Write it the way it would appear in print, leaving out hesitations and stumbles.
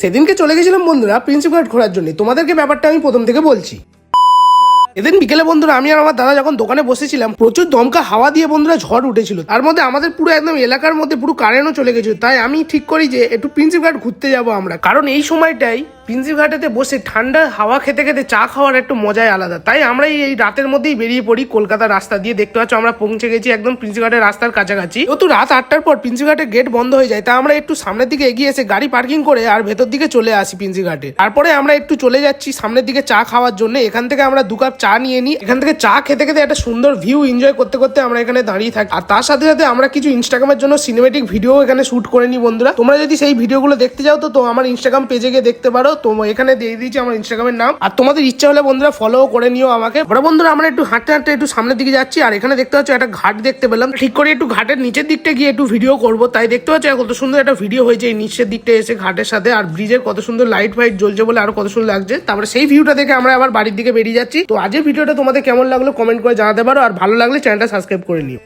সেদিনকে চলে গেছিলাম বন্ধুরা প্রিন্সেপ ঘাট ঘোরার জন্য। তোমাদেরকে ব্যাপারটা আমি প্রথম থেকে বলছি। এদিন বিকেলে বন্ধুরা আমি আর আমার দাদা যখন দোকানে বসেছিলাম, প্রচুর দমকা হাওয়া দিয়ে বন্ধুরা ঝড় উঠেছিল। তার মধ্যে আমাদের পুরো একদম এলাকার মধ্যে পুরো কারেন্টও চলে গেছিল। তাই আমি ঠিক করি যে একটু প্রিন্সেপ ঘাট ঘুরতে যাবো আমরা, কারণ এই সময়টাই প্রিন্সেপ ঘাটেতে বসে ঠান্ডা হাওয়া খেতে খেতে চা খাওয়ার একটু মজাই আলাদা। তাই আমরা এই রাতের মধ্যেই বেরিয়ে পড়ি কলকাতার রাস্তা দিয়ে। দেখতে পাচ্ছ আমরা পৌঁছে গেছি একদম প্রিন্সেপ ঘাটের রাস্তার কাছাকাছি। যেহেতু রাত 8টার পর প্রিন্সেপ ঘাটের গেট বন্ধ হয়ে যায়, তাই আমরা একটু সামনের দিকে এগিয়ে এসে গাড়ি পার্কিং করে আর ভেতর দিকে চলে আসি প্রিন্সেপ ঘাটে। তারপরে আমরা একটু চলে যাচ্ছি সামনের দিকে চা খাওয়ার জন্য। এখান থেকে আমরা 2 কাপ চা নিয়ে নিই। এখান থেকে চা খেতে খেতে একটা সুন্দর ভিউ এনজয় করতে করতে আমরা এখানে দাঁড়িয়ে থাকি। আর তার সাথে সাথে আমরা কিছু ইনস্টাগ্রামের জন্য সিনেমেটিক ভিডিও এখানে শুট করে নিই বন্ধুরা। তোমরা যদি সেই ভিডিওগুলো দেখতে যাও তো আমার ইনস্টাগ্রাম পেজে গিয়ে দেখতে পারো। তো এখানে দিয়ে দিয়েছি আমার ইনস্টাগ্রামের নাম। আর তোমাদের ইচ্ছা হলে বন্ধুরা ফলো করে নিও আমাকে। বন্ধুরা আমরা একটু হাঁটতে হাঁটতে একটু সামনের দিকে যাচ্ছি। আর এখানে দেখতে পাচ্ছ একটা ঘাট দেখতে পেলাম। ঠিক করে একটু ঘাটের নিচের দিকটা গিয়ে একটু ভিডিও করবো। তাই দেখতে পাচ্ছ কত সুন্দর একটা ভিডিও হয়েছে এই নিচের দিকটা এসে ঘাটের সাথে। আর ব্রিজের কত সুন্দর লাইট ফাইট জ্বলছে বলে আরো কত সুন্দর লাগছে। তারপরে সেই ভিউটা দেখে আমরা আবার বাড়ির দিকে বেরিয়ে যাচ্ছি। তো আজকের ভিডিওটা তোমাদের কেমন লাগলো কমেন্ট করে জানাতে পারো। আর ভালো লাগলে চ্যানেলটা সাবস্ক্রাইব করে নিও।